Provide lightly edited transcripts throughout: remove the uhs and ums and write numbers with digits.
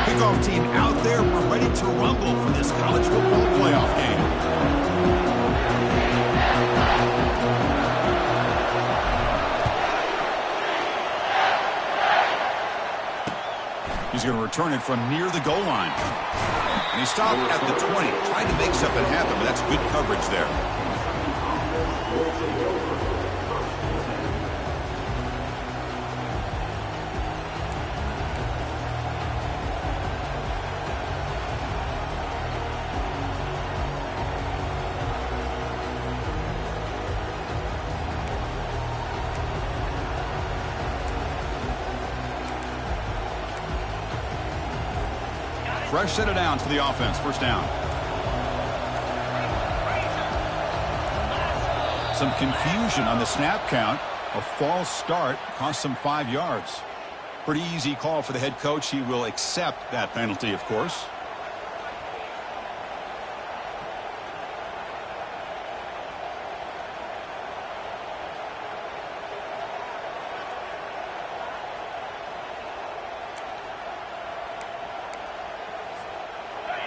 Kickoff team out there. We're ready to rumble for this college football playoff game. He's going to return it from near the goal line. And he stopped at the 20, trying to make something happen, but that's good coverage there. Fresh set of downs for the offense. First down. Some confusion on the snap count. A false start cost them 5 yards. Pretty easy call for the head coach. He will accept that penalty, of course.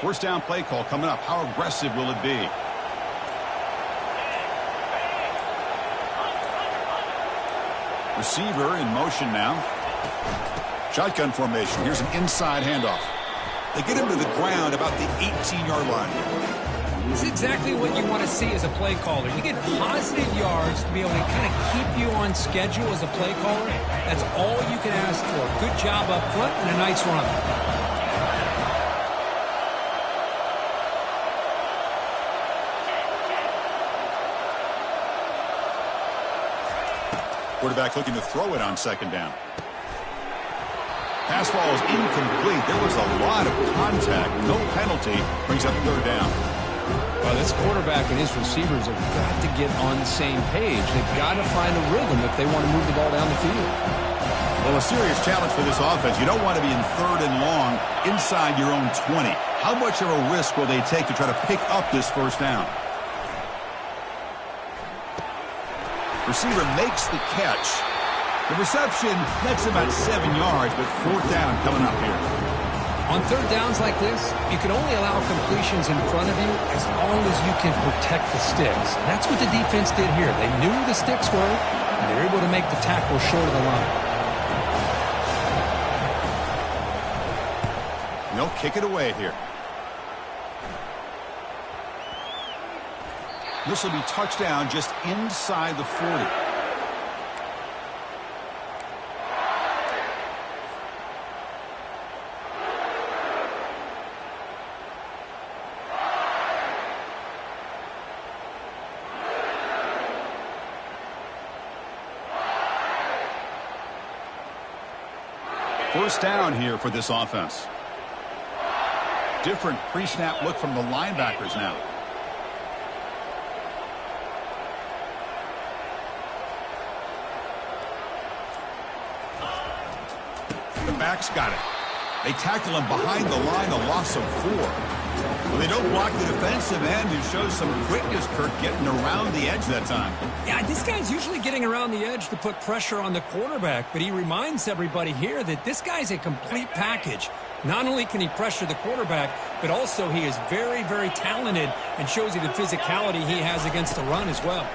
First down play call coming up. How aggressive will it be? Receiver in motion now. Shotgun formation. Here's an inside handoff. They get him to the ground about the 18-yard line. This is exactly what you want to see as a play caller. You get positive yards to be able to kind of keep you on schedule as a play caller. That's all you can ask for. Good job up front and a nice run. Quarterback looking to throw it on second down. Pass ball is incomplete. There was a lot of contact. No penalty. Brings up third down. Well, this quarterback and his receivers have got to get on the same page. They've got to find a rhythm if they want to move the ball down the field. Well, a serious challenge for this offense. You don't want to be in third and long inside your own 20. How much of a risk will they take to try to pick up this first down? Receiver makes the catch. The reception nets about 7 yards, but fourth down coming up here. On third downs like this, you can only allow completions in front of you as long as you can protect the sticks. That's what the defense did here. They knew the sticks were, and they were able to make the tackle short of the line. They'll kick it away here. This will be touchdown just inside the 40. First down here for this offense. Different pre-snap look from the linebackers now. The backs got it. They tackle him behind the line, a loss of 4. Well, they don't block the defensive end, who shows some quickness, Kirk, getting around the edge that time. Yeah, this guy's usually getting around the edge to put pressure on the quarterback, but he reminds everybody here that this guy's a complete package. Not only can he pressure the quarterback, but also he is very, very talented and shows you the physicality he has against the run as well.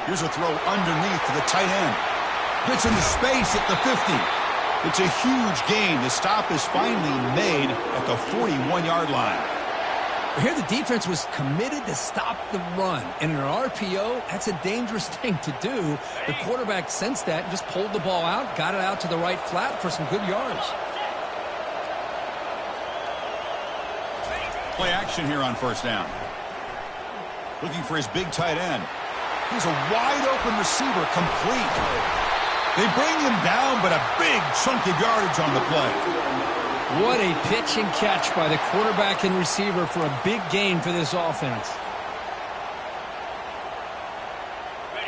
Here's a throw underneath to the tight end. Gets into space at the 50. It's a huge gain. The stop is finally made at the 41-yard line. Here the defense was committed to stop the run. And in an RPO, that's a dangerous thing to do. The quarterback sensed that and just pulled the ball out, got it out to the right flat for some good yards. Play action here on first down. Looking for his big tight end. Here's a wide-open receiver, complete. They bring him down, but a big chunk of yardage on the play. What a pitch and catch by the quarterback and receiver for a big gain for this offense.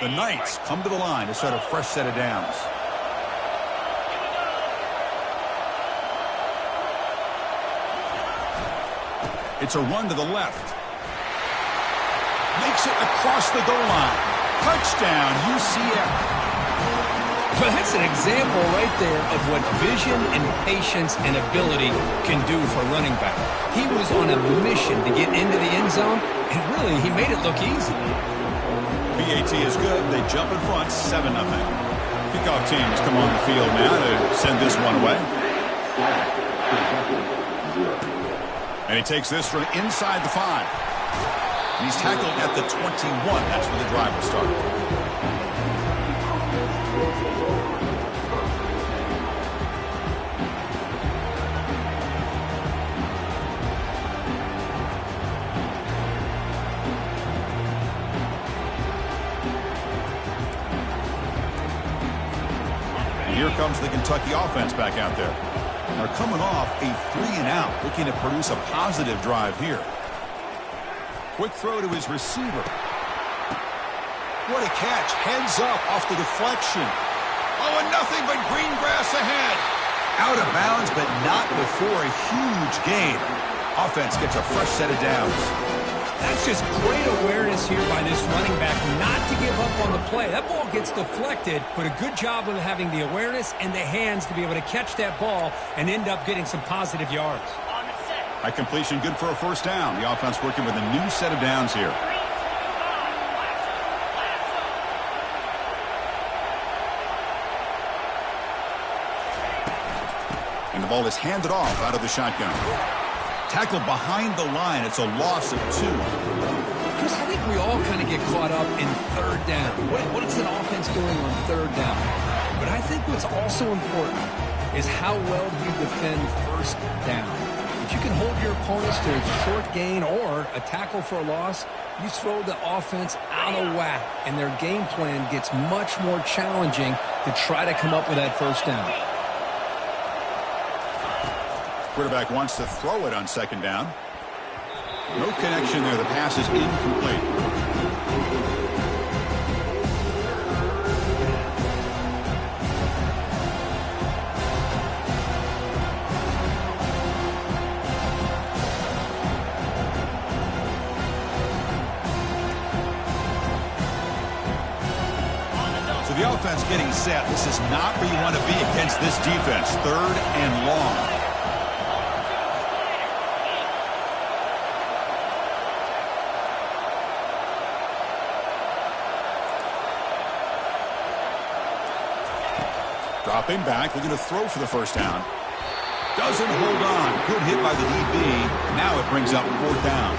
The Knights come to the line to set a fresh set of downs. It's a run to the left. Makes it across the goal line. Touchdown, UCF. Well, that's an example right there of what vision and patience and ability can do for running back. He was on a mission to get into the end zone, and really, he made it look easy. PAT is good. They jump in front, 7-0. Kickoff teams come on the field now to send this one away. And he takes this from inside the 5. And he's tackled at the 21. That's where the drive will start. Here comes the Kentucky offense back out there. They're coming off a 3-and-out, looking to produce a positive drive here. Quick throw to his receiver. What a catch. Heads up off the deflection. Oh, and nothing but green grass ahead. Out of bounds, but not before a huge gain. Offense gets a fresh set of downs. That's just great awareness here by this running back not to give up on the play. That ball gets deflected, but a good job of having the awareness and the hands to be able to catch that ball and end up getting some positive yards. High completion, good for a first down. The offense working with a new set of downs here. And the ball is handed off out of the shotgun. Tackled behind the line. It's a loss of 2. Chris, I think we all kind of get caught up in third down. What is an offense doing on third down? But I think what's also important is how well you defend first down. If you can hold your opponents to a short gain or a tackle for a loss, you throw the offense out of whack, and their game plan gets much more challenging to try to come up with that first down. Quarterback wants to throw it on second down. No connection there. The pass is incomplete. So the offense getting set. This is not where you want to be against this defense. 3rd and long. Dropping back, looking to throw for the first down. Doesn't hold on. Good hit by the DB. Now it brings up 4th down.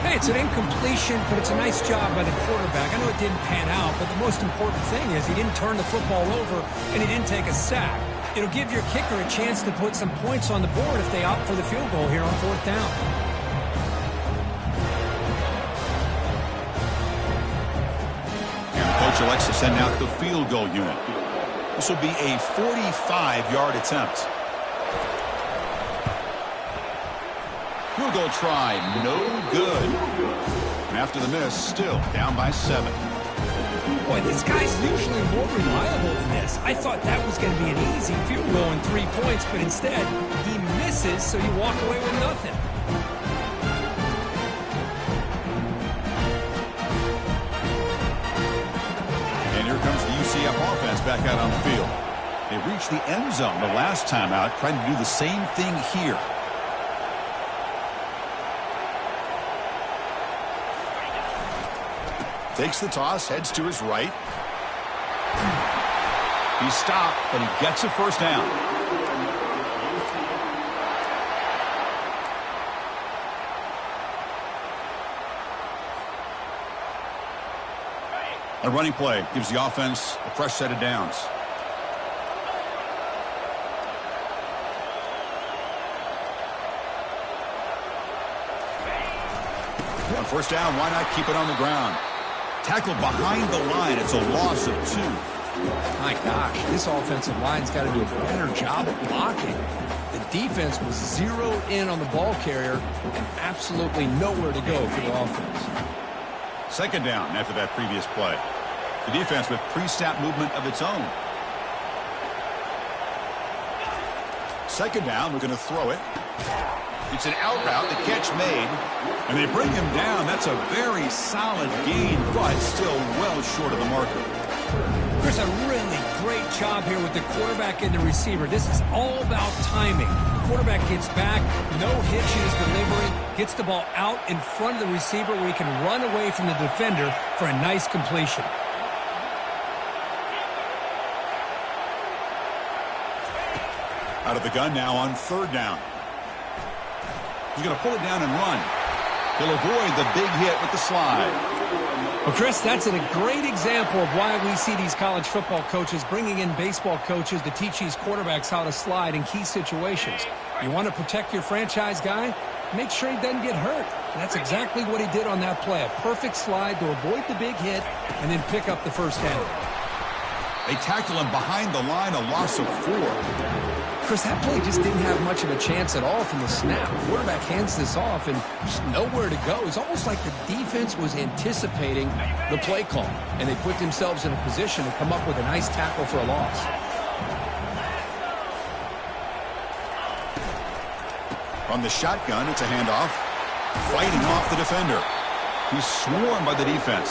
Hey, it's an incompletion, but it's a nice job by the quarterback. I know it didn't pan out, but the most important thing is he didn't turn the football over and he didn't take a sack. It'll give your kicker a chance to put some points on the board if they opt for the field goal here on 4th down. And the coach elects to send out the field goal unit. This will be a 45-yard attempt. Field goal try, no good. And after the miss, still down by 7. Boy, this guy's usually more reliable than this. I thought that was going to be an easy field goal and 3 points, but instead, he misses, so you walk away with nothing. And here comes the UCF offense back out on the field. They reached the end zone the last time out, trying to do the same thing here. Takes the toss, heads to his right. He stopped, but he gets a first down. A running play gives the offense a fresh set of downs. On first down, why not keep it on the ground? Tackled behind the line. It's a loss of 2. My gosh, this offensive line's got to do a better job of blocking. The defense was zeroed in on the ball carrier and absolutely nowhere to go for the offense. Second down after that previous play. The defense with pre-snap movement of its own. Second down, we're going to throw it. It's an out route, the catch made, and they bring him down. That's a very solid gain, but still well short of the marker. Chris, a really great job here with the quarterback and the receiver. This is all about timing. The quarterback gets back, no hitch in his delivery, gets the ball out in front of the receiver where he can run away from the defender for a nice completion. Out of the gun now on third down. He's going to pull it down and run. He'll avoid the big hit with the slide. Well, Chris, that's a great example of why we see these college football coaches bringing in baseball coaches to teach these quarterbacks how to slide in key situations. You want to protect your franchise guy? Make sure he doesn't get hurt. And that's exactly what he did on that play. A perfect slide to avoid the big hit and then pick up the first down. They tackle him behind the line, a loss of 4. Chris, that play just didn't have much of a chance at all from the snap. The quarterback hands this off and just nowhere to go. It's almost like the defense was anticipating the play call, and they put themselves in a position to come up with a nice tackle for a loss. From the shotgun, it's a handoff. Fighting off the defender. He's swarmed by the defense.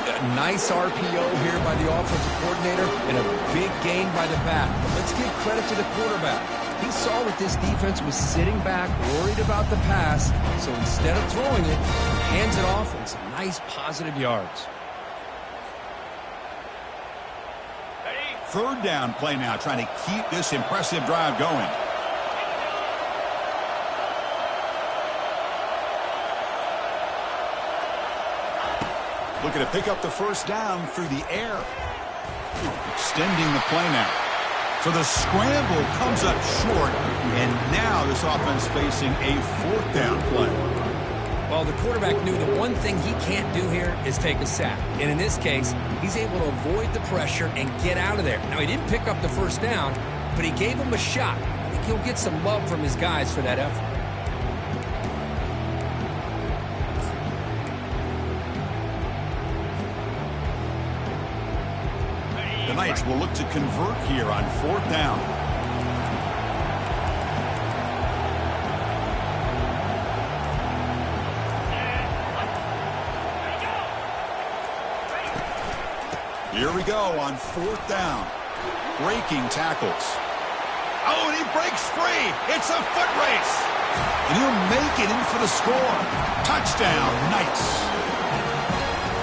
A nice RPO here by the offensive coordinator and a big gain by the back. But let's give credit to the quarterback. He saw that this defense was sitting back, worried about the pass, so instead of throwing it, he hands it off and some nice positive yards. Third down play now, trying to keep this impressive drive going. Looking to pick up the first down through the air. Extending the play now. So the scramble comes up short, and now this offense facing a fourth down play. Well, the quarterback knew the one thing he can't do here is take a sack. And in this case, he's able to avoid the pressure and get out of there. Now, he didn't pick up the first down, but he gave him a shot. I think he'll get some love from his guys for that effort. The Knights will look to convert here on fourth down. Here we go on fourth down. Breaking tackles. Oh, and he breaks free. It's a foot race. And he'll make it in for the score. Touchdown, Knights.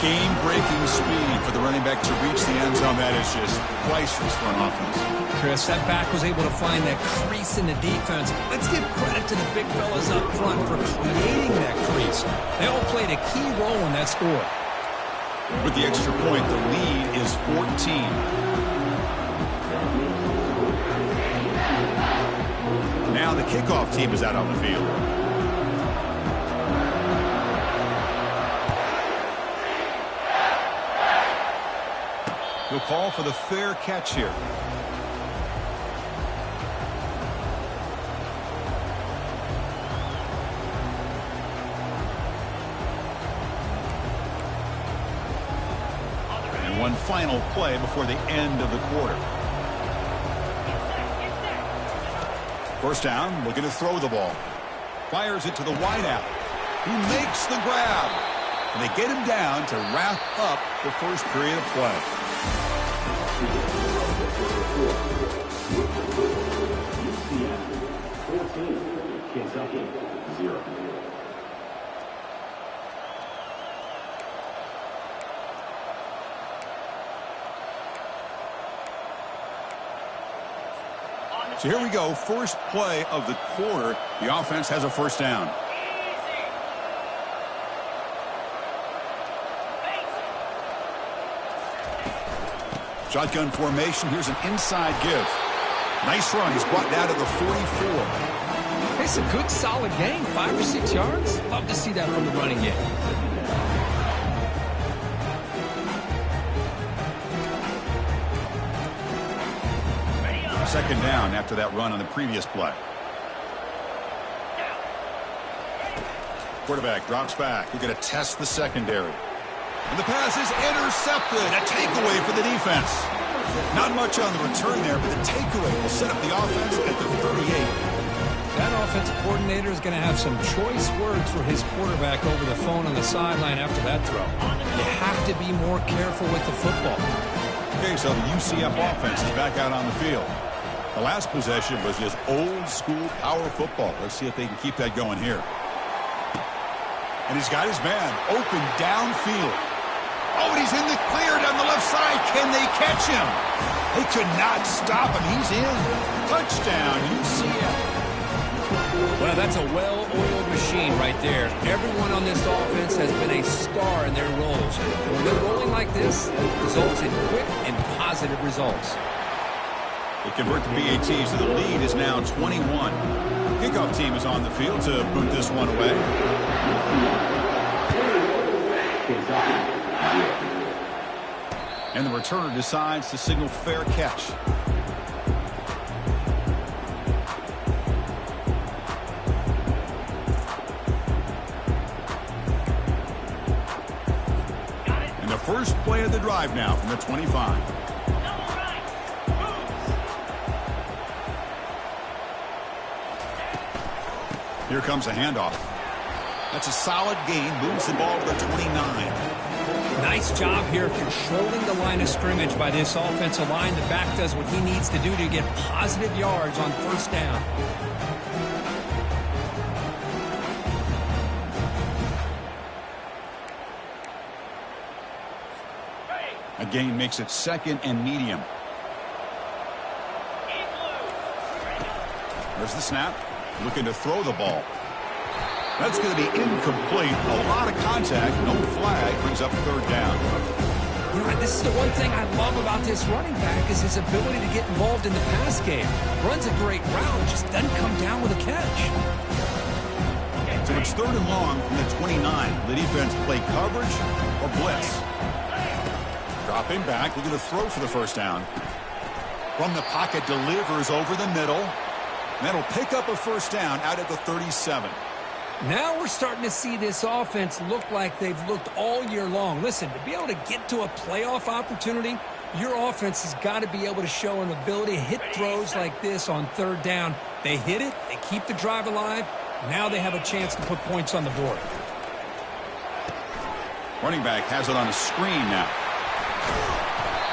Game-breaking speed for the running back to reach the end zone. That is just priceless for an offense. Chris, that back was able to find that crease in the defense. Let's give credit to the big fellas up front for creating that crease. They all played a key role in that score. With the extra point, the lead is 14. Now the kickoff team is out on the field. He'll call for the fair catch here. And one final play before the end of the quarter. First down, looking to throw the ball. Fires it to the wideout. He makes the grab. And they get him down to wrap up the first period of play. Kentucky 0. So here we go, first play of the quarter. The offense has a first down. Shotgun formation. Here's an inside give. Nice run. He's brought down to the 44. It's a good, solid gain, 5 or 6 yards. Love to see that from the running game. Second down after that run on the previous play. Quarterback drops back. We're going to test the secondary. And the pass is intercepted. A takeaway for the defense. Not much on the return there, but the takeaway will set up the offense at the 38. That defensive coordinator is going to have some choice words for his quarterback over the phone on the sideline after that throw. You have to be more careful with the football. Okay, so the UCF offense is back out on the field. The last possession was just old-school power football. Let's see if they can keep that going here. And he's got his man open downfield. Oh, and he's in the clear down the left side. Can they catch him? They could not stop him. He's in. Touchdown, UCF. Well, that's a well-oiled machine right there. Everyone on this offense has been a star in their roles. And when they're rolling like this, it results in quick and positive results. They convert the BATs, so the lead is now 21. Kickoff team is on the field to boot this one away. And the returner decides to signal fair catch. And the first play of the drive now from the 25. Here comes a handoff. That's a solid gain. Moves the ball to the 29. Nice job here controlling the line of scrimmage by this offensive line. The back does what he needs to do to get positive yards on first down. A gain makes it second and medium. There's the snap. Looking to throw the ball. That's going to be incomplete. A lot of contact. No flag. Brings up third down. You know, this is the one thing I love about this running back is his ability to get involved in the pass game. Runs a great route, just doesn't come down with a catch. So it's third and long from the 29. The defense play coverage or blitz. Dropping back. Looking to throw for the first down. From the pocket, delivers over the middle. That'll pick up a first down out at the 37. Now we're starting to see this offense look like they've looked all year long. Listen, to be able to get to a playoff opportunity, your offense has got to be able to show an ability to hit throws like this on third down. They hit it, they keep the drive alive. Now they have a chance to put points on the board. Running back has it on a screen now.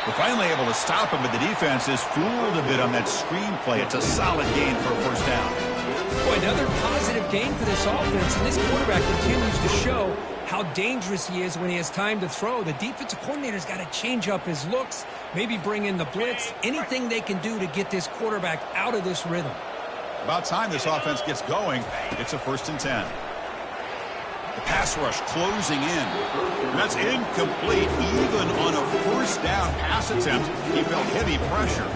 We're finally able to stop him, but the defense is fooled a bit on that screen play. It's a solid gain for a first down. Boy, another positive gain for this offense, and this quarterback continues to show how dangerous he is when he has time to throw. The defensive coordinator's got to change up his looks, maybe bring in the blitz, anything they can do to get this quarterback out of this rhythm. About time this offense gets going. It's a 1st and 10. The pass rush closing in. And that's incomplete. Even on a first down pass attempt, he felt heavy pressure.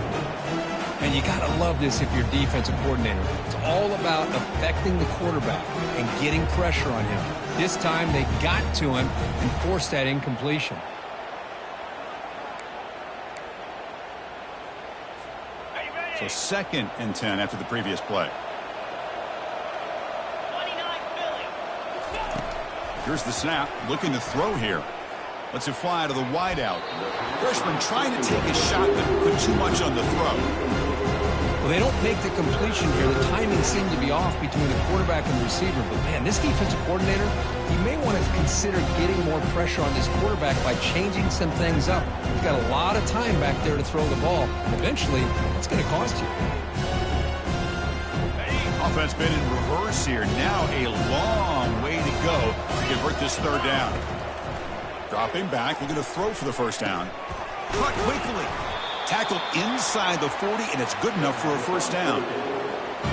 And you got to love this if you're defensive coordinator. It's all about affecting the quarterback and getting pressure on him. This time they got to him and forced that incompletion. So 2nd and 10 after the previous play. Here's the snap, looking to throw here. Lets it fly to the wideout. Freshman trying to take a shot, but put too much on the throw. Well, they don't make the completion here. The timing seemed to be off between the quarterback and the receiver. But, man, this defensive coordinator, he may want to consider getting more pressure on this quarterback by changing some things up. He's got a lot of time back there to throw the ball. And eventually, it's going to cost you. Offense been in reverse here. Now a long way to go to convert this third down. Dropping back, looking to throw for the first down. Caught quickly. Tackled inside the 40, and it's good enough for a first down.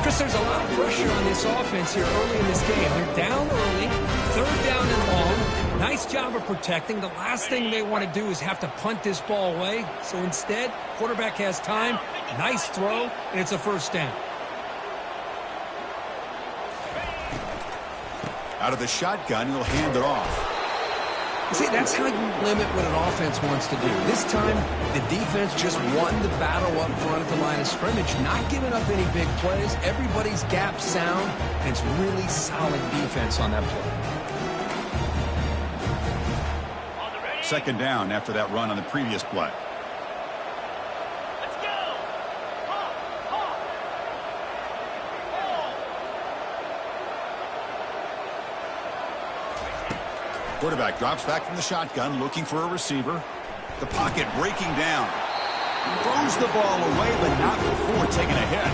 Chris, there's a lot of pressure on this offense here early in this game. They're down early, third down and long. Nice job of protecting. The last thing they want to do is have to punt this ball away. So instead, quarterback has time, nice throw, and it's a first down. Out of the shotgun, he'll hand it off. See, that's how you limit what an offense wants to do. This time, the defense just won the battle up front at the line of scrimmage, not giving up any big plays. Everybody's gap sound, and it's really solid defense on that play. 2nd down after that run on the previous play. Quarterback drops back from the shotgun, looking for a receiver. The pocket breaking down. Throws the ball away, but not before taking a hit.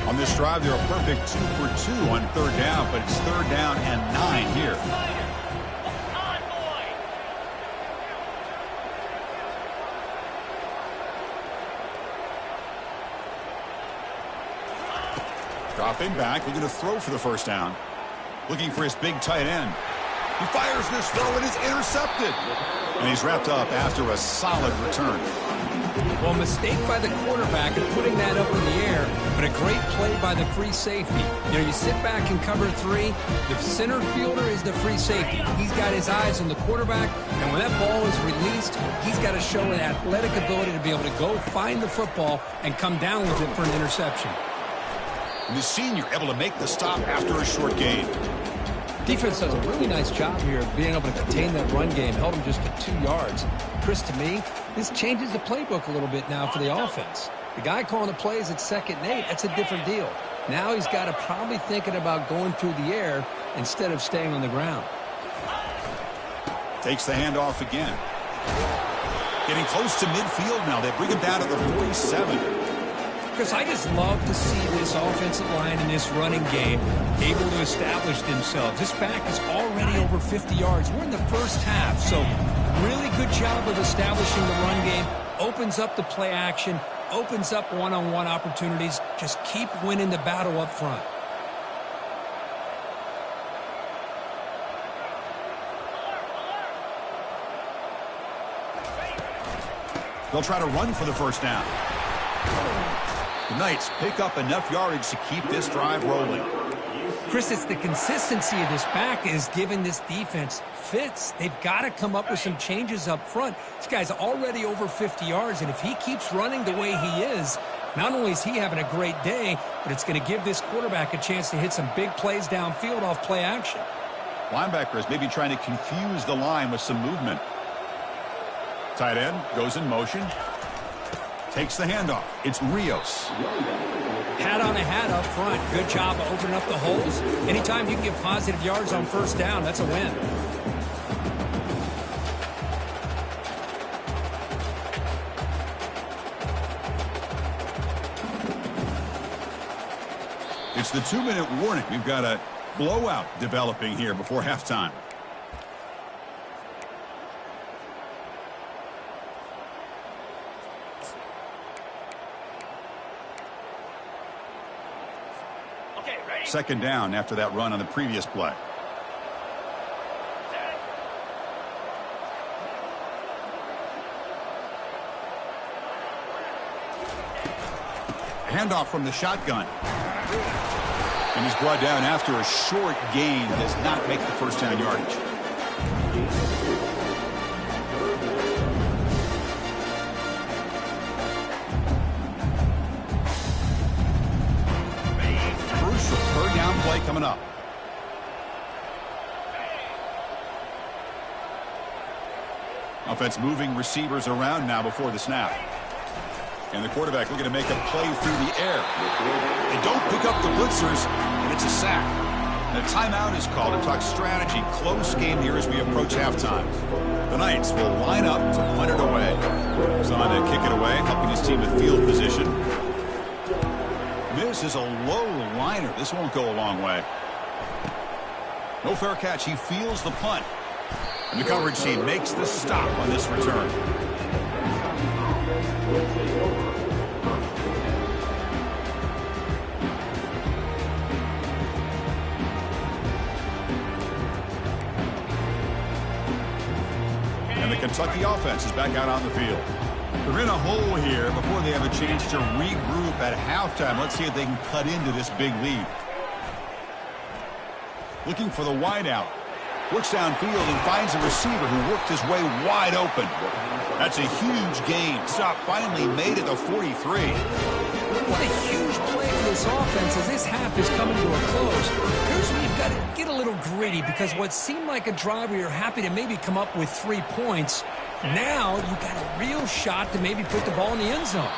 On this drive, they're a perfect 2 for 2 on 3rd down, but it's 3rd down and 9 here. Dropping back, looking to throw for the 1st down. Looking for his big tight end. He fires this throw and is intercepted. And he's wrapped up after a solid return. Well, mistake by the quarterback in putting that up in the air, but a great play by the free safety. You know, you sit back in cover 3. The center fielder is the free safety. He's got his eyes on the quarterback, and when that ball is released, he's got to show an athletic ability to be able to go find the football and come down with it for an interception. And the senior able to make the stop after a short gain. Defense does a really nice job here of being able to contain that run game. Held him just to 2 yards. Chris, to me, this changes the playbook a little bit now for the offense. The guy calling the plays at 2nd and 8, that's a different deal. Now he's got to probably thinking about going through the air instead of staying on the ground. Takes the handoff again. Getting close to midfield now. They bring him down to the 47. Chris, I just love to see this offensive line in this running game able to establish themselves. This back is already over 50 yards. We're in the first half, so really good job of establishing the run game. Opens up the play action, opens up one-on-one opportunities. Just keep winning the battle up front. They'll try to run for the 1st down. The Knights pick up enough yardage to keep this drive rolling. Chris, it's the consistency of this back is giving this defense fits. They've got to come up with some changes up front. This guy's already over 50 yards, and if he keeps running the way he is, not only is he having a great day, but it's going to give this quarterback a chance to hit some big plays downfield off play action. Linebackers maybe trying to confuse the line with some movement. Tight end goes in motion. Takes the handoff. It's Rios. Hat on a hat up front. Good job of opening up the holes. Anytime you can get positive yards on 1st down, that's a win. It's the 2-minute warning. We've got a blowout developing here before halftime. Second down after that run on the previous play. Handoff from the shotgun. And he's brought down after a short gain. Does not make the 1st down yardage. Play coming up. Offense moving receivers around now before the snap. And the quarterback looking to make a play through the air. They don't pick up the blitzers, and it's a sack. And a timeout is called to talk strategy. Close game here as we approach halftime. The Knights will line up to punt it away. Zahn to kick it away, helping his team with field position. This is a low liner. This won't go a long way. No fair catch. He feels the punt. And the coverage team makes the stop on this return. And the Kentucky offense is back out on the field. They're in a hole here before they have a chance to regroup at halftime. Let's see if they can cut into this big lead. Looking for the wideout. Works downfield and finds a receiver who worked his way wide open. That's a huge gain. Stop finally made it to 43. What a huge play for this offense as this half is coming to a close. Here's what you've got got to get a little gritty because what seemed like a drive where you're happy to maybe come up with 3 points, now you got a real shot to maybe put the ball in the end zone.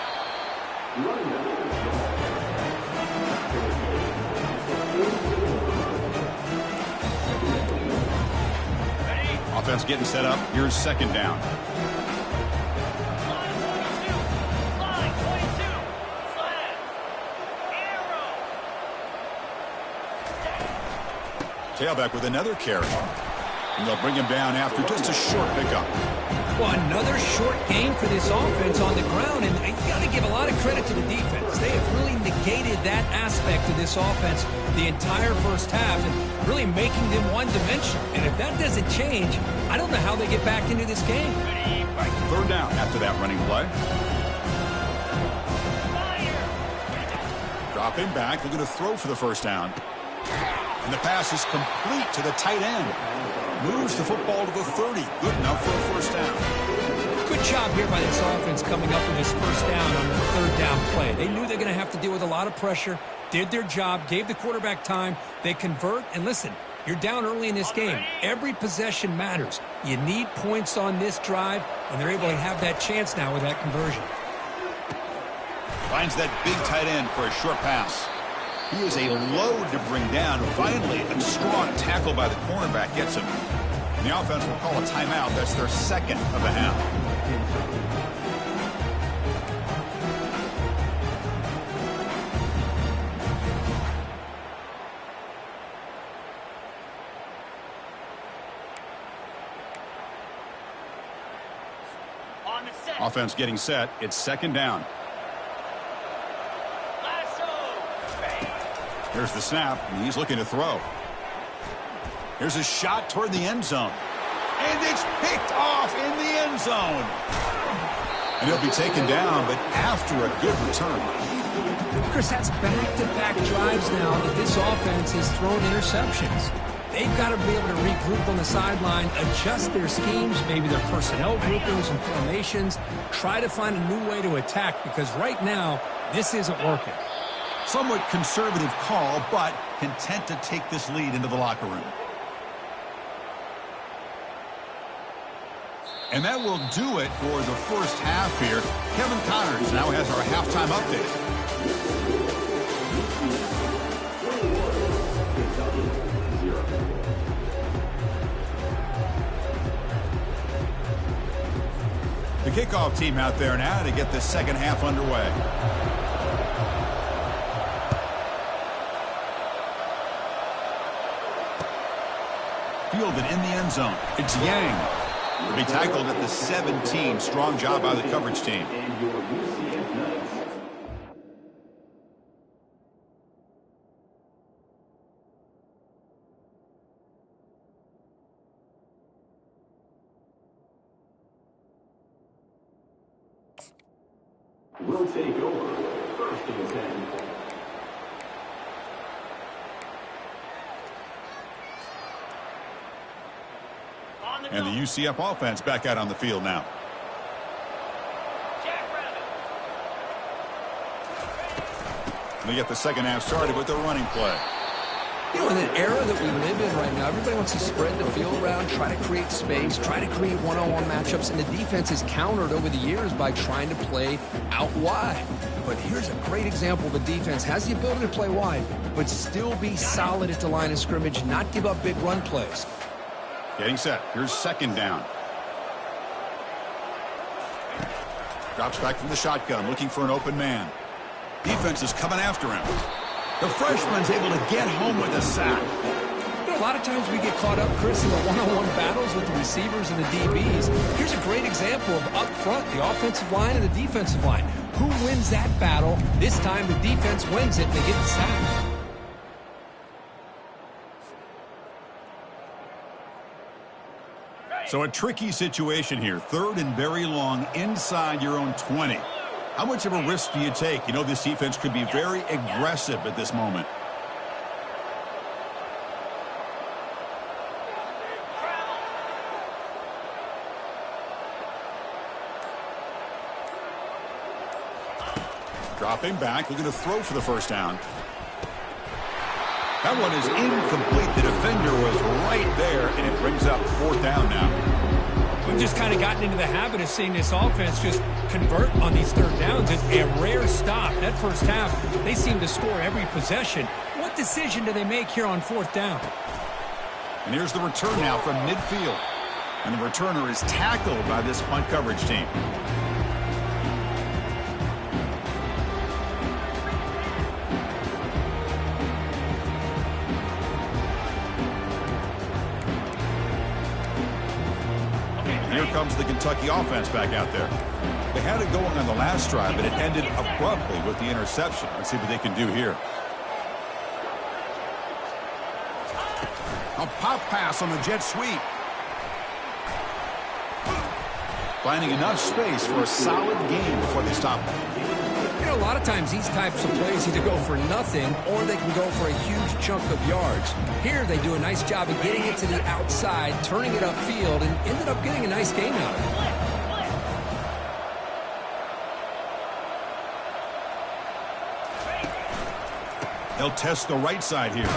Offense getting set up. Here's second down. Tailback with another carry. And they'll bring him down after just a short pickup. Well, another short gain for this offense on the ground, and you got to give a lot of credit to the defense. They have really negated that aspect of this offense the entire first half and really making them one-dimensional. And if that doesn't change, I don't know how they get back into this game. All right, third down after that running play. Dropping back, looking to throw for the first down. And the pass is complete to the tight end. Moves the football to the 30. Good enough for a first down. Good job here by this offense coming up with this first down on the third down play. They knew they're going to have to deal with a lot of pressure, did their job, gave the quarterback time. They convert, and listen, you're down early in this game. Every possession matters. You need points on this drive, and they're able to have that chance now with that conversion. Finds that big tight end for a short pass. He is a load to bring down. Finally, a strong tackle by the cornerback gets him. And the offense will call a timeout. That's their second of the half. Offense getting set. It's second down. Here's the snap, and he's looking to throw. Here's a shot toward the end zone. And it's picked off in the end zone. And he'll be taken down, but after a good return. Chris, that's back-to-back drives now that this offense has thrown interceptions. They've got to be able to regroup on the sideline, adjust their schemes, maybe their personnel groupings and formations, try to find a new way to attack, because right now, this isn't working. Somewhat conservative call, but content to take this lead into the locker room. And that will do it for the first half here. Kevin Connors now has our halftime update. The kickoff team out there now to get the second half underway. Fielded in the end zone. It's Yang. Will be tackled at the 17. Strong job by the coverage team. We'll take over first and 10. And the UCF offense back out on the field now. They get the second half started with their running play. You know, in an era that we live in right now, everybody wants to spread the field around, try to create space, try to create one-on-one matchups, and the defense is countered over the years by trying to play out wide. But here's a great example. The defense has the ability to play wide, but still be solid at the line of scrimmage, not give up big run plays. Getting set. Here's second down. Drops back from the shotgun, looking for an open man. Defense is coming after him. The freshman's able to get home with a sack. You know, a lot of times we get caught up, Chris, in the one-on-one battles with the receivers and the DBs. Here's a great example of up front, the offensive line and the defensive line. Who wins that battle? This time the defense wins it and they get the sack. So a tricky situation here. Third and very long inside your own 20. How much of a risk do you take? You know, this defense could be very aggressive at this moment. Dropping back, looking to throw for the first down. That one is incomplete. The defender was right there, and it brings up fourth down now. We've just kind of gotten into the habit of seeing this offense just convert on these third downs. It's a rare stop. That first half, they seem to score every possession. What decision do they make here on fourth down? And here's the return now from midfield. And the returner is tackled by this punt coverage team. Here comes the Kentucky offense back out there. They had it going on the last drive, but it ended abruptly with the interception. Let's see what they can do here. A pop pass on the jet sweep. Finding enough space for a solid gain before they stop him. You know, a lot of times these types of plays either go for nothing or they can go for a huge chunk of yards. Here they do a nice job of getting it to the outside, turning it upfield, and ended up getting a nice gain out of it. They'll test the right side here.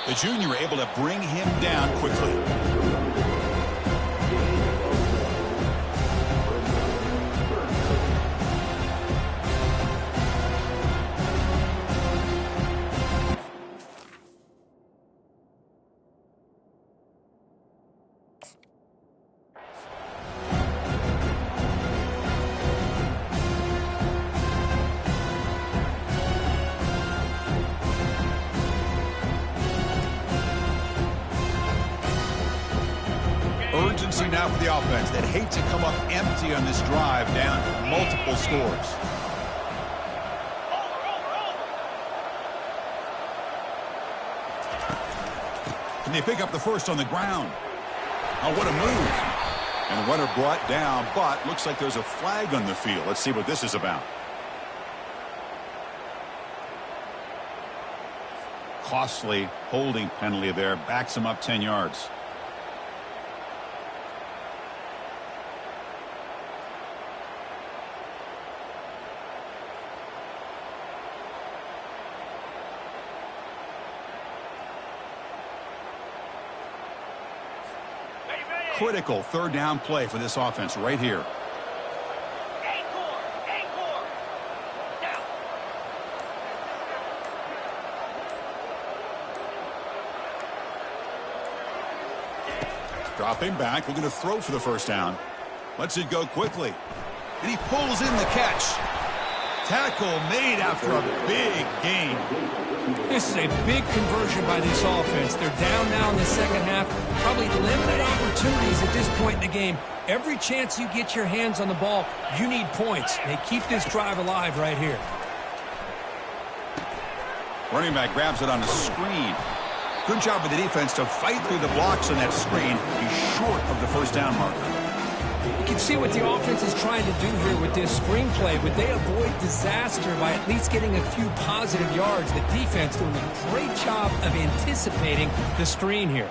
The junior able to bring him down quickly. Urgency now for the offense that hate to come up empty on this drive down multiple scores. Can they pick up the first on the ground? Oh, what a move. And the runner brought down, but looks like there's a flag on the field. Let's see what this is about. Costly holding penalty there. Backs him up 10 yards. Critical third down play for this offense right here. Dropping back, looking to throw for the first down. Lets it go quickly. And he pulls in the catch. Tackle made after a big gain. This is a big conversion by this offense. They're down now in the second half. Probably limited opportunities at this point in the game. Every chance you get your hands on the ball, you need points. They keep this drive alive right here. Running back grabs it on the screen. Good job with the defense to fight through the blocks on that screen. He's short of the first down marker. You can see what the offense is trying to do here with this screenplay, but they avoid disaster by at least getting a few positive yards. The defense doing a great job of anticipating the screen here.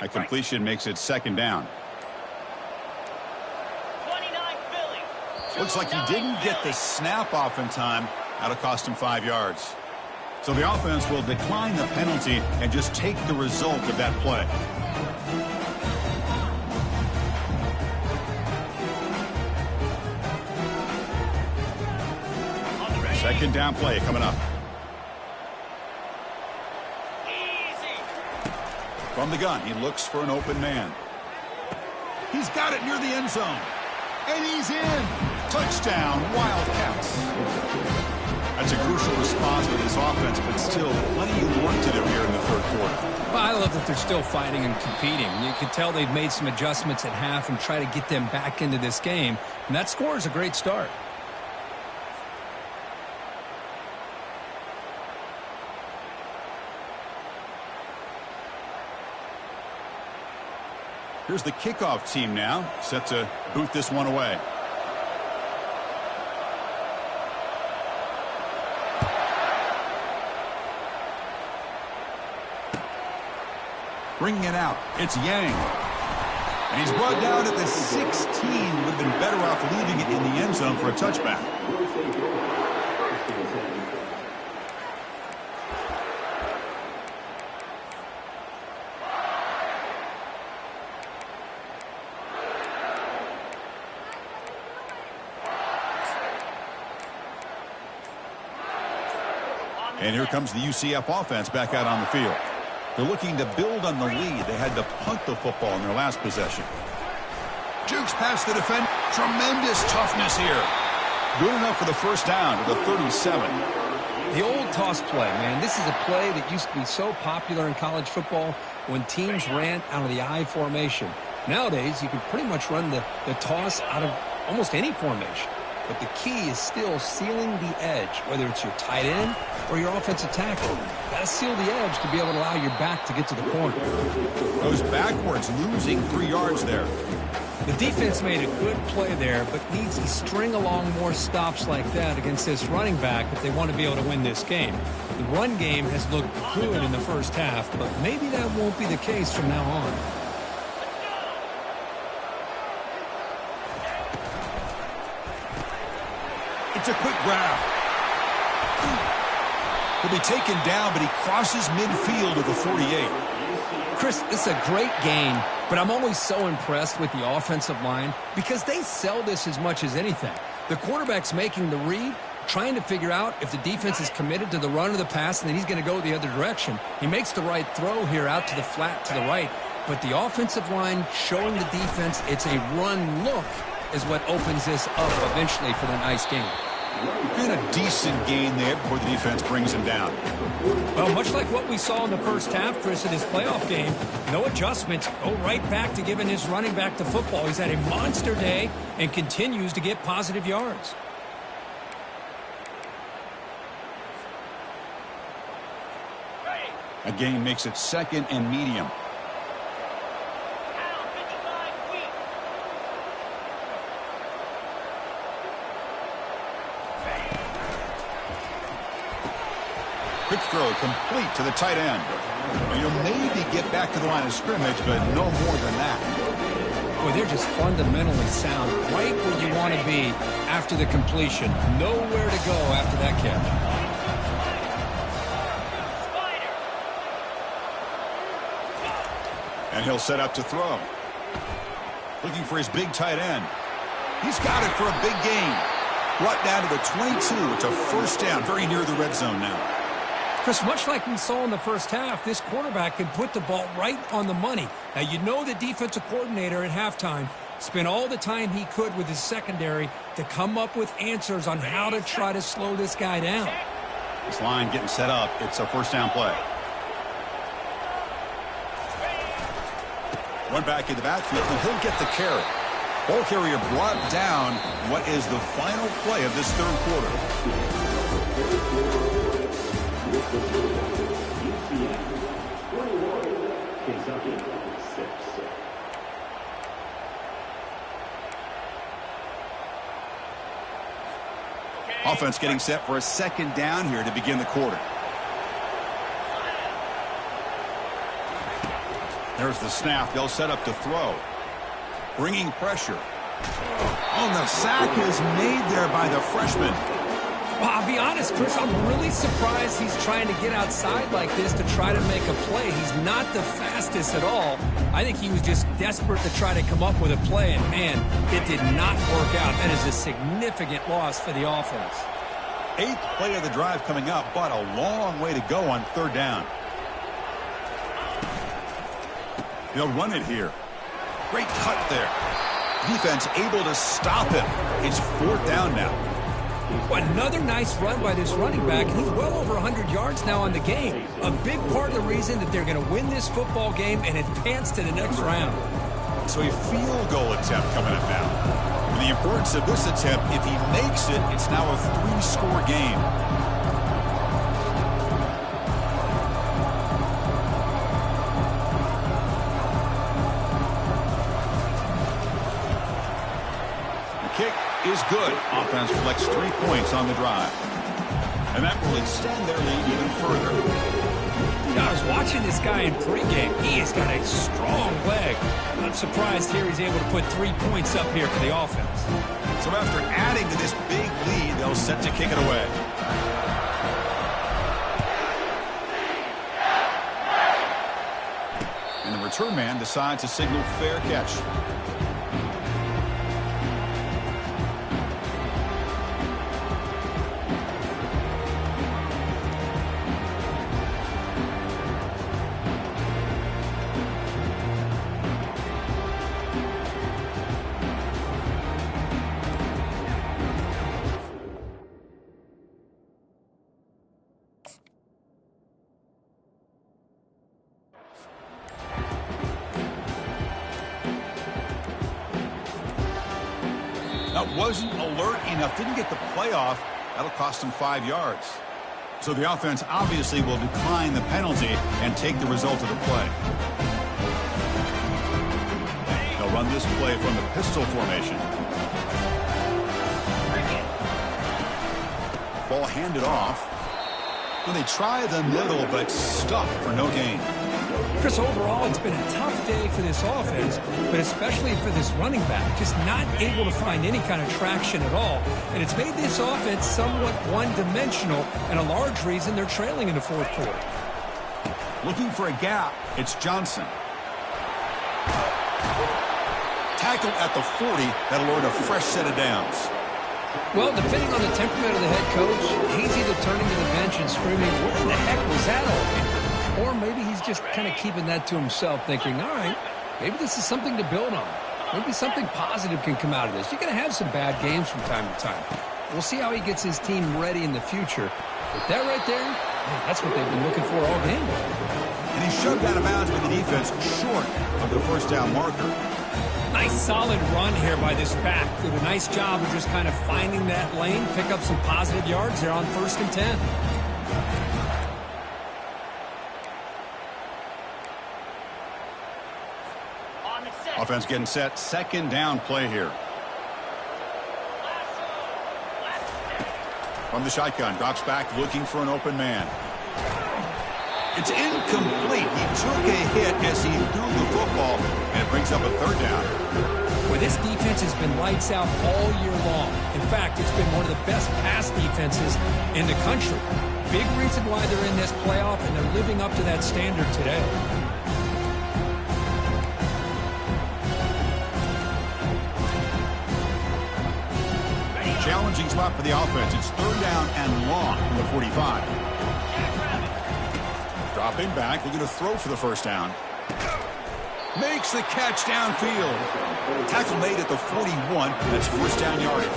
A completion makes it second down. Looks like he didn't get the snap off in time. That'll cost him 5 yards. So the offense will decline the penalty and just take the result of that play. Second down play coming up. From the gun, he looks for an open man. He's got it near the end zone. And he's in. Touchdown, Wildcats. That's a crucial response for this offense, but still plenty Well, I love that they're still fighting and competing. You can tell they've made some adjustments at half and try to get them back into this game. And that score is a great start. Here's the kickoff team now, set to boot this one away. Bringing it out, it's Yang. And he's brought down at the 16. Would have been better off leaving it in the end zone for a touchback. And here comes the UCF offense back out on the field. They're looking to build on the lead. They had to punt the football in their last possession. Jukes past the defense. Tremendous toughness here. Good enough for the first down to the 37. The old toss play, man. This is a play that used to be so popular in college football when teams ran out of the I formation. Nowadays, you can pretty much run the toss out of almost any formation. But the key is still sealing the edge, whether it's your tight end or your offensive tackle. Got to seal the edge to be able to allow your back to get to the corner. Goes backwards, losing 3 yards there. The defense made a good play there, but needs to string along more stops like that against this running back if they want to be able to win this game. The run game has looked good in the first half, but maybe that won't be the case from now on. It's a quick grab. He'll be taken down, but he crosses midfield at the 48. Chris, this is a great game, but I'm always so impressed with the offensive line because they sell this as much as anything. The quarterback's making the read, trying to figure out if the defense is committed to the run or the pass, and then he's going to go the other direction. He makes the right throw here out to the flat to the right, but the offensive line showing the defense it's a run look is what opens this up eventually for the nice game. And a decent gain there before the defense brings him down. Well, much like what we saw in the first half, Chris, in his playoff game, no adjustments. Go right back to giving his running back the football. He's had a monster day and continues to get positive yards. A gain makes it 2nd and medium. Quick throw complete to the tight end. You'll maybe get back to the line of scrimmage, but no more than that. Boy, they're just fundamentally sound, right where you want to be after the completion. Nowhere to go after that catch. And he'll set up to throw. Looking for his big tight end. He's got it for a big gain. Brought down to the 22. It's a first down, very near the red zone now. Chris, much like we saw in the first half, this quarterback can put the ball right on the money. Now, you know the defensive coordinator at halftime spent all the time he could with his secondary to come up with answers on how to try to slow this guy down. This line getting set up. It's a first down play. One back in the backfield, and he'll get the carry. Ball carrier brought down. What is the final play of this third quarter? Offense getting set for a second down here to begin the quarter. There's the snap. They'll set up to throw. Bringing pressure. Oh, the sack is made there by the freshman. Well, I'll be honest, Chris, I'm really surprised he's trying to get outside like this to try to make a play. He's not the fastest at all. I think he was just desperate to try to come up with a play, and, man, it did not work out. That is a significant loss for the offense. 8th play of the drive coming up, but a long way to go on third down. They'll run it here. Great cut there. Defense able to stop him. It's 4th down now. Well, another nice run by this running back. He's well over 100 yards now on the game. A big part of the reason that they're going to win this football game and advance to the next round. So a field goal attempt coming up now. And the importance of this attempt, if he makes it, it's now a 3-score game. Kick is good. Offense collects 3 points on the drive. And that will extend their lead even further. I was watching this guy in pregame. He has got a strong leg. Not surprised here he's able to put 3 points up here for the offense. So after adding to this big lead, they'll set to kick it away. And the return man decides to signal fair catch. That wasn't alert enough. Didn't get the playoff. That'll cost him 5 yards. So the offense obviously will decline the penalty and take the result of the play. They'll run this play from the pistol formation. Ball handed off. Well, they try the middle, but stuffed for no gain. Chris, overall, it's been a tough day for this offense, but especially for this running back, just not able to find any kind of traction at all. And it's made this offense somewhat one-dimensional, and a large reason they're trailing in the fourth quarter. Looking for a gap, it's Johnson. Tackled at the 40, that'll earn a fresh set of downs. Well, depending on the temperament of the head coach, he's either turning to the bench and screaming, what in the heck was that all? Or maybe he's just kind of keeping that to himself, thinking, all right, maybe this is something to build on. Maybe something positive can come out of this. You're going to have some bad games from time to time. We'll see how he gets his team ready in the future. But that right there, man, that's what they've been looking for all game. And he's shoved out of bounds with the defense short of the first down marker. Nice solid run here by this back. Did a nice job of just kind of finding that lane, pick up some positive yards there on 1st and 10. Offense getting set. 2nd down play here. From the shotgun, drops back looking for an open man. It's incomplete. He took a hit as he threw the football, and it brings up a 3rd down. Well, this defense has been lights out all year long. In fact, it's been one of the best pass defenses in the country. Big reason why they're in this playoff, and they're living up to that standard today. Challenging spot for the offense. It's 3rd down and long from the 45. Dropping back, looking to throw for the 1st down. Makes the catch downfield. Tackle made at the 41. That's 1st down yardage.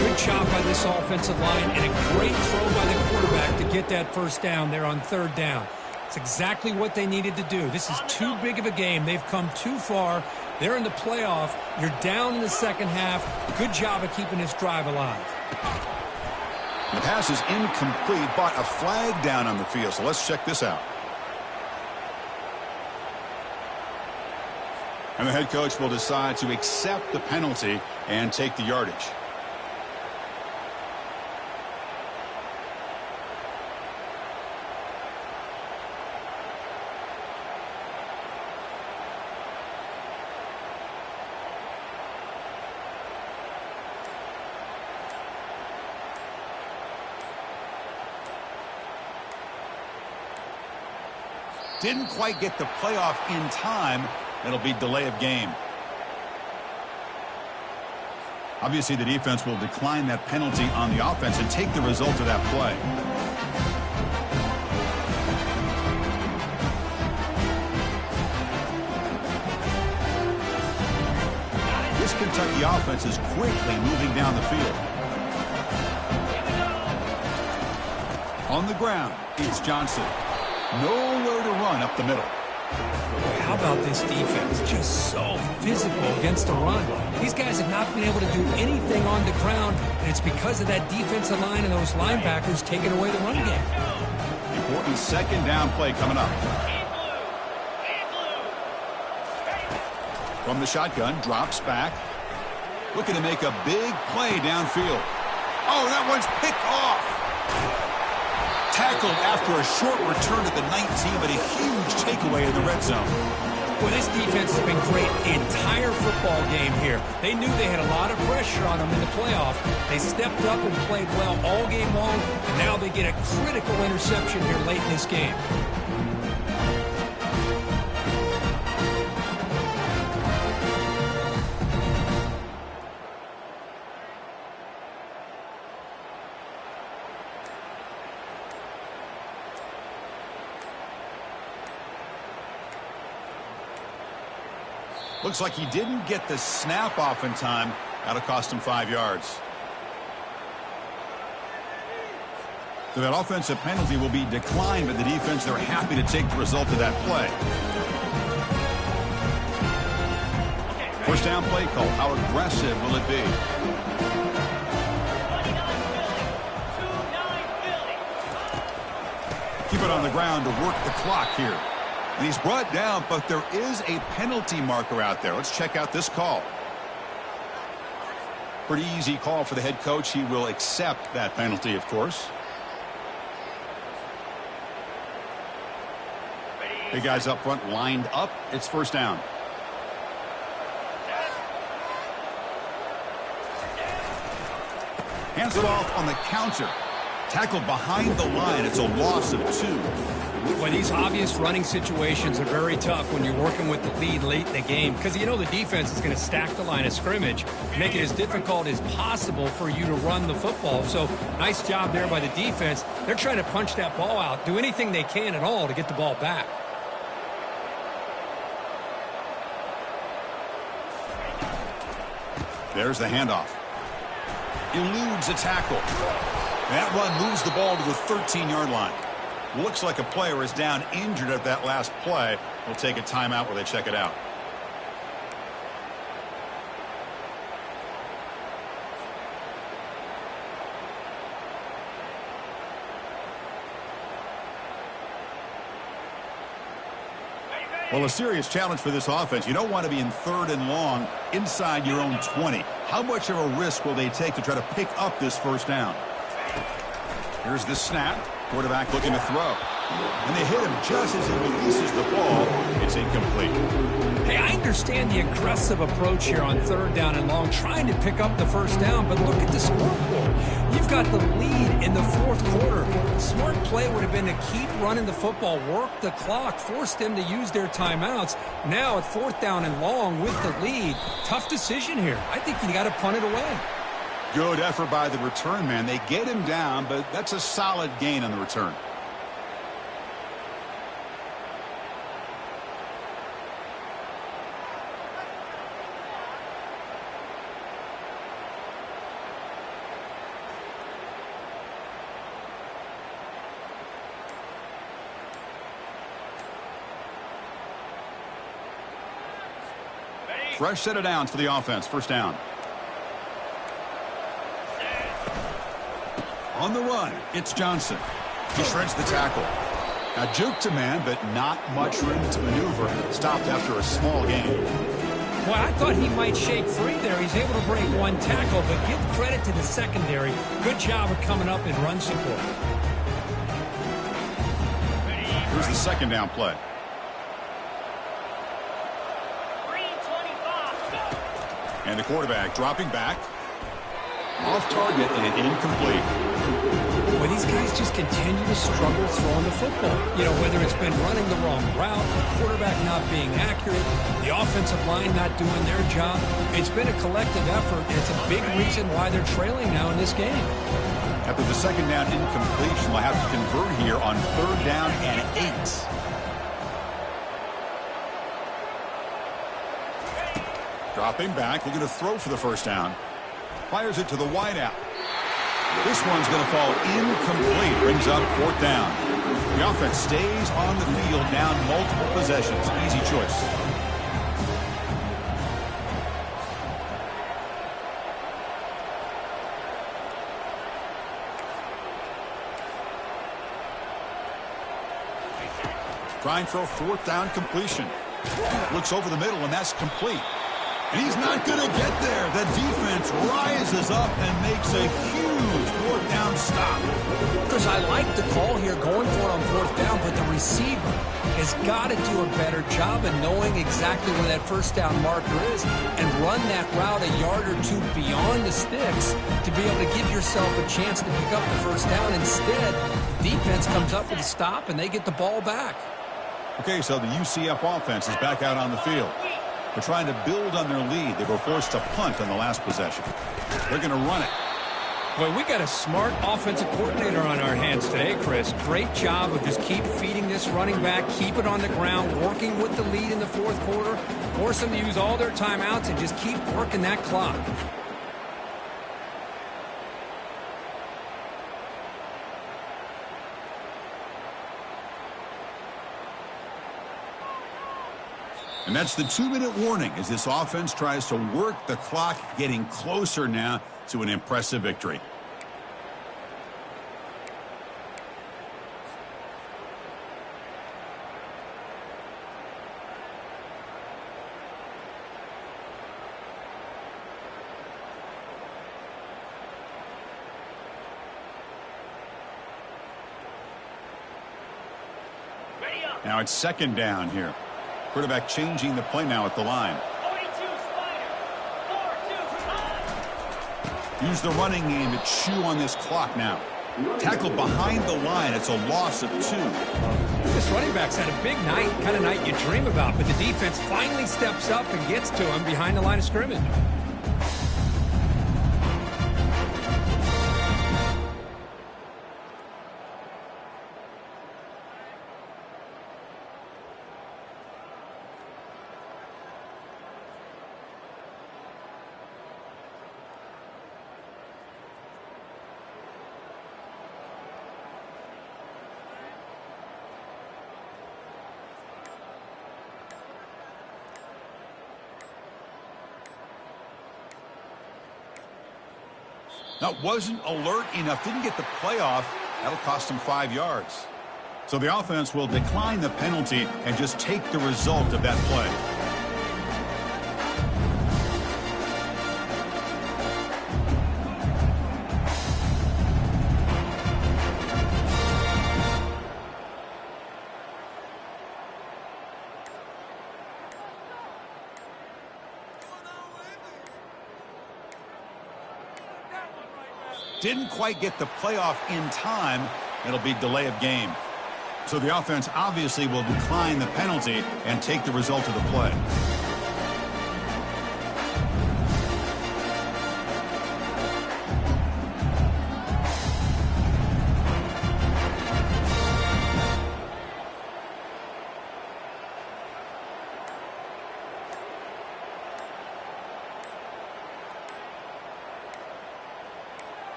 Good job by this offensive line, and a great throw by the quarterback to get that 1st down there on 3rd down. It's exactly what they needed to do. This is too big of a game. They've come too far. They're in the playoff. You're down in the 2nd half. Good job of keeping this drive alive. The pass is incomplete, but a flag down on the field. So let's check this out. And the head coach will decide to accept the penalty and take the yardage. Didn't quite get the playoff in time. It'll be delay of game. Obviously, the defense will decline that penalty on the offense and take the result of that play. This Kentucky offense is quickly moving down the field. On the ground, it's Johnson. Nowhere to run up the middle. Boy, how about this defense? Just so physical against the run. These guys have not been able to do anything on the ground, and it's because of that defensive line and those linebackers taking away the run game. Important second down play coming up. From the shotgun, drops back. Looking to make a big play downfield. Oh, that one's picked off. Tackled after a short return at the 19, but a huge takeaway in the red zone. Well, this defense has been great the entire football game here. They knew they had a lot of pressure on them in the playoff. They stepped up and played well all game long, and now they get a critical interception here late in this game. Looks like he didn't get the snap off in time. That'll cost him 5 yards. So that offensive penalty will be declined by the defense. They're happy to take the result of that play. First down play call. How aggressive will it be? Keep it on the ground to work the clock here. And he's brought down, but there is a penalty marker out there. Let's check out this call. Pretty easy call for the head coach. He will accept that penalty, of course. Big guys up front lined up. It's first down. Hands it off on the counter. Tackled behind the line. It's a loss of 2. Well, these obvious running situations are very tough when you're working with the lead late in the game because you know the defense is going to stack the line of scrimmage, make it as difficult as possible for you to run the football. So nice job there by the defense. They're trying to punch that ball out, do anything they can at all to get the ball back. There's the handoff. Eludes a tackle. That run moves the ball to the 13-yard line. Looks like a player is down injured at that last play. We'll take a timeout where they check it out. Well, a serious challenge for this offense. You don't want to be in 3rd and long inside your own 20. How much of a risk will they take to try to pick up this first down? Here's the snap. Quarterback looking to throw. And they hit him just as he releases the ball. It's incomplete. Hey, I understand the aggressive approach here on 3rd down and long, trying to pick up the first down, but look at the scoreboard. You've got the lead in the 4th quarter. The smart play would have been to keep running the football, work the clock, force them to use their timeouts. Now at 4th down and long with the lead, tough decision here. I think you got to punt it away. Good effort by the return man. They get him down, but that's a solid gain on the return. Fresh set of downs for the offense. First down. On the run, it's Johnson. He shreds the tackle. Now juke to man, but not much room to maneuver. Stopped after a small gain. Well, I thought he might shake free there. He's able to break one tackle, but give credit to the secondary. Good job of coming up in run support. Here's the second down play. And the quarterback dropping back. Off target and incomplete. Well, these guys just continue to struggle throwing the football. You know, whether it's been running the wrong route, the quarterback not being accurate, the offensive line not doing their job. It's been a collective effort, and it's a big reason why they're trailing now in this game. After the second down incompletion, they'll have to convert here on 3rd down and 8. Dropping back, looking to throw for the first down. Fires it to the wideout. This one's going to fall incomplete. Brings up fourth down. The offense stays on the field, down multiple possessions. Easy choice. Trying for a fourth down completion. Looks over the middle, and that's complete. And he's not going to get there. The defense rises up and makes a huge fourth down stop. Because I like the call here, going for it on fourth down, but the receiver has got to do a better job of knowing exactly where that first down marker is and run that route a yard or two beyond the sticks to be able to give yourself a chance to pick up the first down. Instead, defense comes up with a stop, and they get the ball back. Okay, so the UCF offense is back out on the field. They're trying to build on their lead. They were forced to punt on the last possession. They're going to run it. Well, we got a smart offensive coordinator on our hands today, Chris. Great job of just keep feeding this running back, keep it on the ground, working with the lead in the fourth quarter, force them to use all their timeouts, and just keep working that clock. And that's the 2-minute warning as this offense tries to work the clock, getting closer now to an impressive victory. Now it's second down here. Quarterback changing the play now at the line. Use the running game to chew on this clock now. Tackle behind the line. It's a loss of 2. This running back's had a big night, kind of night you dream about, but the defense finally steps up and gets to him behind the line of scrimmage. That wasn't alert enough. Didn't get the playoff. That'll cost him 5 yards. So the offense will decline the penalty and just take the result of that play. Didn't quite get the playoff in time. It'll be delay of game. So the offense obviously will decline the penalty and take the result of the play.